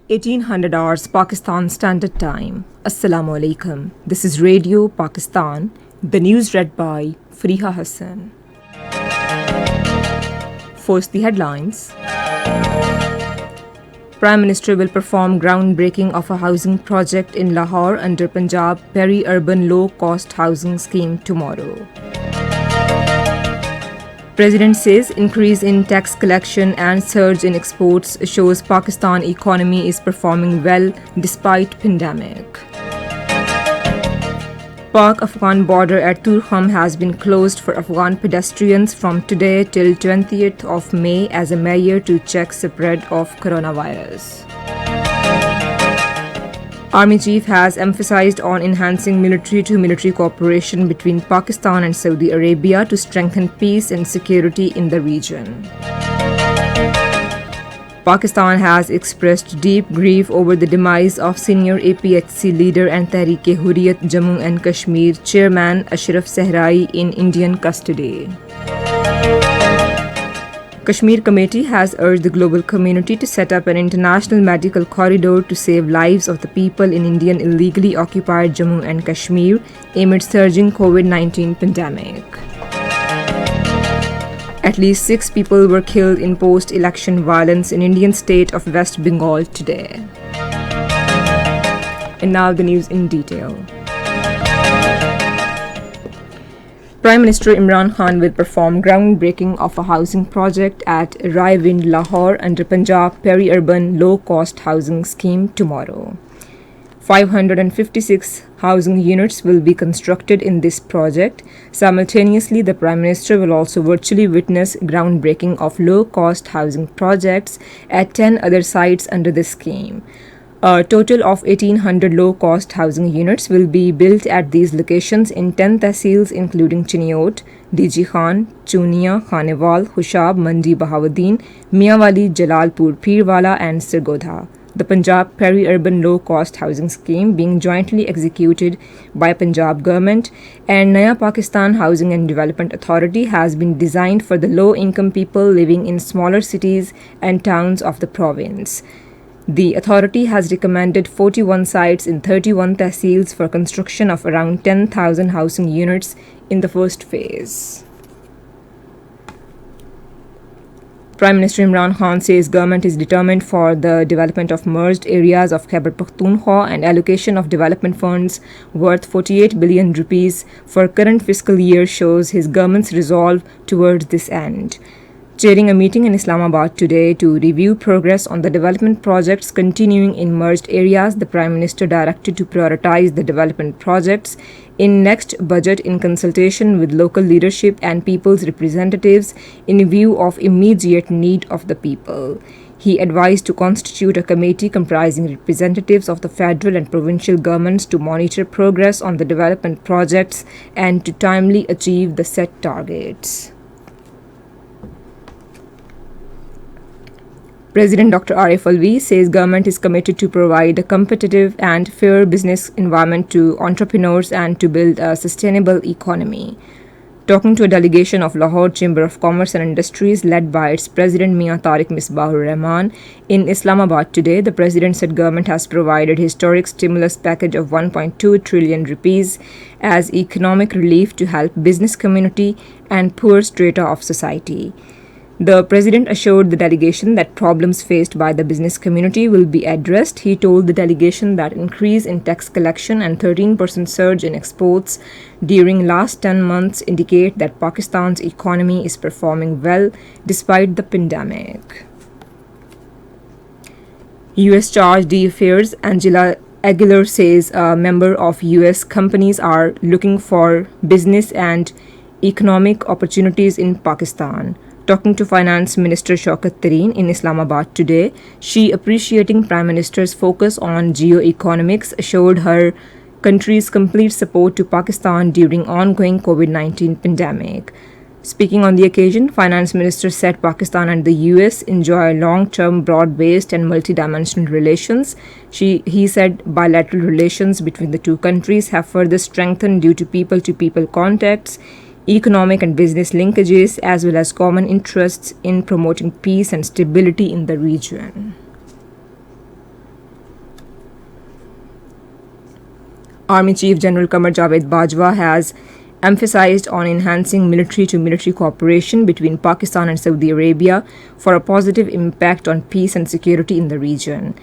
1800 hours Pakistan Standard Time. Assalamu alaikum. This is Radio Pakistan. The news read by Fariha Hassan. First, the headlines. Prime Minister will perform groundbreaking of a housing project in Lahore under Punjab Peri-Urban Low-Cost Housing Scheme tomorrow. President says increase in tax collection and surge in exports shows Pakistan economy is performing well despite pandemic. Pak-Afghan border at Turkham has been closed for Afghan pedestrians from today till 20th of May as a measure to check spread of coronavirus. Army Chief has emphasized on enhancing military-to-military cooperation between Pakistan and Saudi Arabia to strengthen peace and security in the region. Pakistan has expressed deep grief over the demise of senior APHC leader and Tehreek-e-Hurriyat Jammu and Kashmir chairman Ashraf Sehrai in Indian custody. Kashmir Committee has urged the global community to set up an international medical corridor to save lives of the people in Indian illegally occupied Jammu and Kashmir amid surging COVID-19 pandemic. At least 6 people were killed in post-election violence in Indian state of West Bengal today. And now the news in detail. Prime Minister Imran Khan will perform groundbreaking of a housing project at Raiwind, Lahore under Punjab Peri-Urban Low-Cost Housing Scheme tomorrow. 556 housing units will be constructed in this project. Simultaneously, the Prime Minister will also virtually witness groundbreaking of low-cost housing projects at 10 other sites under the scheme. A total of 1,800 low-cost housing units will be built at these locations in 10 tehsils including Chiniot, DG Khan, Chunia, Khanewal, Hushab, Mandi Bahauddin, Mianwali, Jalalpur, Pirwala and Sirgodha. The Punjab Peri-Urban Low-Cost Housing Scheme being jointly executed by Punjab government and Naya Pakistan Housing and Development Authority has been designed for the low-income people living in smaller cities and towns of the province. The authority has recommended 41 sites in 31 tehsils for construction of around 10,000 housing units in the first phase. Prime Minister Imran Khan says government is determined for the development of merged areas of Khyber Pakhtunkhwa and allocation of development funds worth 48 billion rupees for current fiscal year shows his government's resolve towards this end. Chairing a meeting in Islamabad today to review progress on the development projects continuing in merged areas, the Prime Minister directed to prioritize the development projects in next budget in consultation with local leadership and people's representatives in view of immediate need of the people. He advised to constitute a committee comprising representatives of the federal and provincial governments to monitor progress on the development projects and to timely achieve the set targets. President Dr. Arif Alvi says government is committed to provide a competitive and fair business environment to entrepreneurs and to build a sustainable economy. Talking to a delegation of Lahore Chamber of Commerce and Industries led by its President Mian Tariq Misbahur Rahman in Islamabad today, the President said government has provided historic stimulus package of 1.2 trillion rupees as economic relief to help business community and poor strata of society. The President assured the delegation that problems faced by the business community will be addressed. He told the delegation that increase in tax collection and 13% surge in exports during last 10 months indicate that Pakistan's economy is performing well despite the pandemic. U.S. Charge d'Affaires Angela Aguilar says a member of U.S. companies are looking for business and economic opportunities in Pakistan. Talking to Finance Minister Shaukat Tareen in Islamabad today, she, appreciating Prime Minister's focus on geo-economics, assured her country's complete support to Pakistan during ongoing COVID-19 pandemic. Speaking on the occasion, Finance Minister said Pakistan and the US enjoy long-term, broad-based and multidimensional relations. He said bilateral relations between the two countries have further strengthened due to people-to-people contacts, economic and business linkages, as well as common interests in promoting peace and stability in the region. Army Chief General Qamar Javed Bajwa has emphasized on enhancing military-to-military cooperation between Pakistan and Saudi Arabia for a positive impact on peace and security in the region.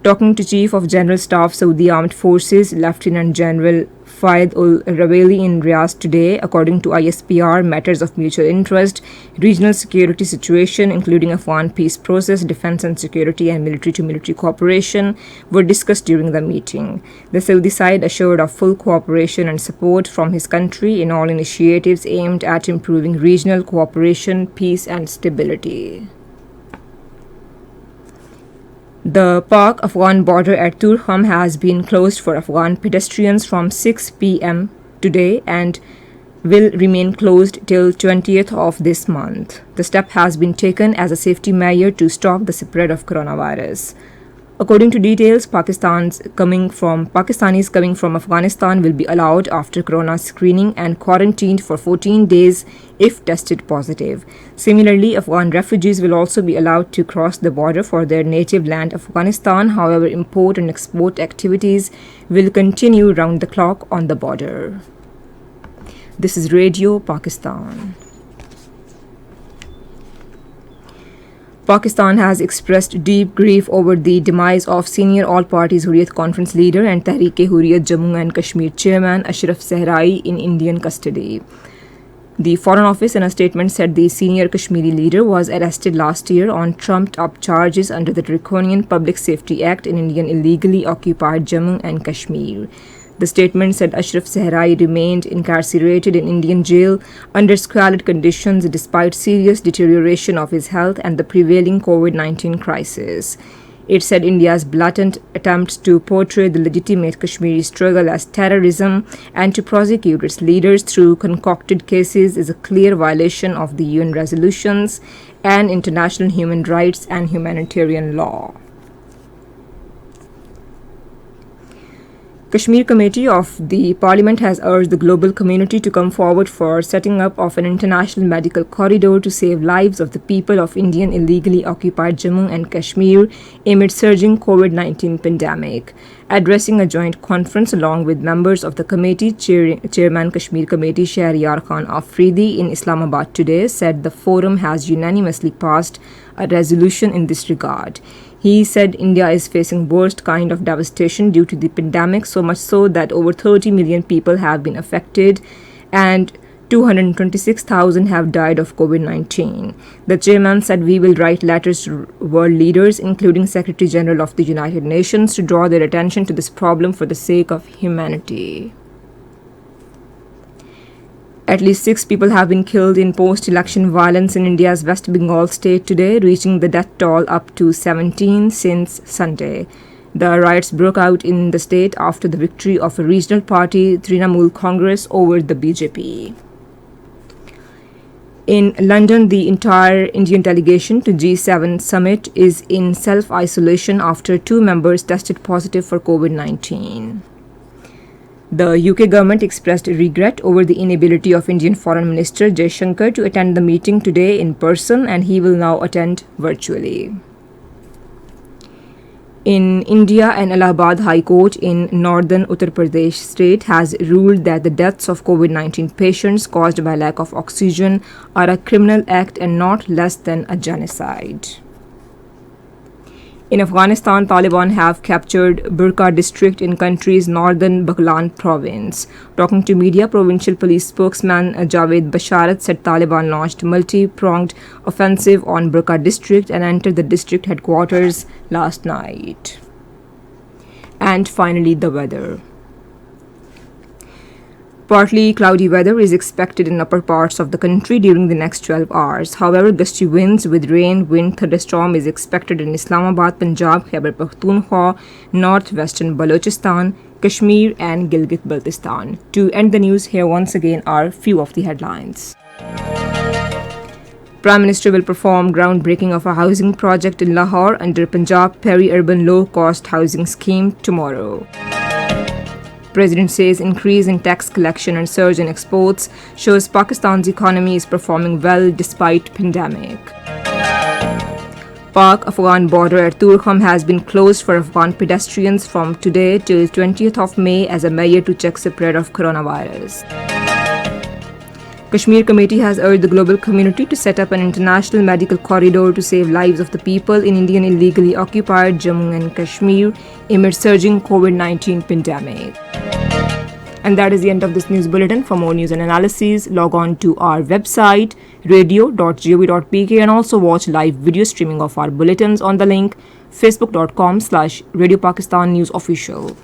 Talking to Chief of General Staff Saudi Armed Forces Lieutenant General Fayed ul-Raweli in Riyadh today, according to ISPR, matters of mutual interest, regional security situation, including Afghan peace process, defense and security, and military-to-military cooperation, were discussed during the meeting. The Saudi side assured of full cooperation and support from his country in all initiatives aimed at improving regional cooperation, peace, and stability. The Pak-Afghan border at Turkham has been closed for Afghan pedestrians from 6 p.m. today and will remain closed till 20th of this month. The step has been taken as a safety measure to stop the spread of coronavirus. According to details, Pakistanis coming from Afghanistan will be allowed after corona screening and quarantined for 14 days if tested positive. Similarly, Afghan refugees will also be allowed to cross the border for their native land, Afghanistan. However, import and export activities will continue round the clock on the border. This is Radio Pakistan. Pakistan has expressed deep grief over the demise of senior all-parties Hurriyat Conference leader and Tehreek-e-Hurriyat Jammu and Kashmir chairman Ashraf Sehrai in Indian custody. The Foreign Office in a statement said the senior Kashmiri leader was arrested last year on trumped-up charges under the Draconian Public Safety Act in Indian illegally occupied Jammu and Kashmir. The statement said Ashraf Sehrai remained incarcerated in Indian jail under squalid conditions despite serious deterioration of his health and the prevailing COVID-19 crisis. It said India's blatant attempts to portray the legitimate Kashmiri struggle as terrorism and to prosecute its leaders through concocted cases is a clear violation of the UN resolutions and international human rights and humanitarian law. Kashmir Committee of the Parliament has urged the global community to come forward for setting up of an international medical corridor to save lives of the people of Indian illegally occupied Jammu and Kashmir amid surging COVID-19 pandemic. Addressing a joint conference along with members of the committee, Chairman Kashmir Committee Shahriyar Khan Afridi in Islamabad today said the forum has unanimously passed a resolution in this regard. He said India is facing worst kind of devastation due to the pandemic, so much so that over 30 million people have been affected and 226,000 have died of COVID-19. The chairman said we will write letters to world leaders, including Secretary General of the United Nations, to draw their attention to this problem for the sake of humanity. At least 6 people have been killed in post-election violence in India's West Bengal state today, reaching the death toll up to 17 since Sunday. The riots broke out in the state after the victory of a regional party, Trinamool Congress, over the BJP. In London, the entire Indian delegation to G7 summit is in self-isolation after 2 members tested positive for COVID-19. The UK government expressed regret over the inability of Indian Foreign Minister Jaishankar to attend the meeting today in person, and he will now attend virtually. In India, an Allahabad High Court in northern Uttar Pradesh state has ruled that the deaths of COVID-19 patients caused by lack of oxygen are a criminal act and not less than a genocide. In Afghanistan, Taliban have captured Burqa district in country's northern Baghlan province. Talking to media, provincial police spokesman Javed Basharat said Taliban launched multi-pronged offensive on Burqa district and entered the district headquarters last night. And finally, the weather. Partly cloudy weather is expected in upper parts of the country during the next 12 hours. However, gusty winds with rain, wind, thunderstorm is expected in Islamabad, Punjab, Khyber Pakhtunkhwa, northwestern Balochistan, Kashmir and Gilgit-Baltistan. To end the news, here once again are few of the headlines. Prime Minister will perform groundbreaking of a housing project in Lahore under Punjab Peri-Urban Low-Cost Housing Scheme tomorrow. President says increase in tax collection and surge in exports shows Pakistan's economy is performing well despite pandemic. Pak-Afghan border at Turkham has been closed for Afghan pedestrians from today till 20th of May as a measure to check spread of coronavirus. Kashmir Committee has urged the global community to set up an international medical corridor to save lives of the people in Indian illegally occupied Jammu and Kashmir amid surging COVID-19 pandemic. And that is the end of this news bulletin. For more news and analyses, log on to our website radio.gov.pk and also watch live video streaming of our bulletins on the link facebook.com/Radio Pakistan News Official.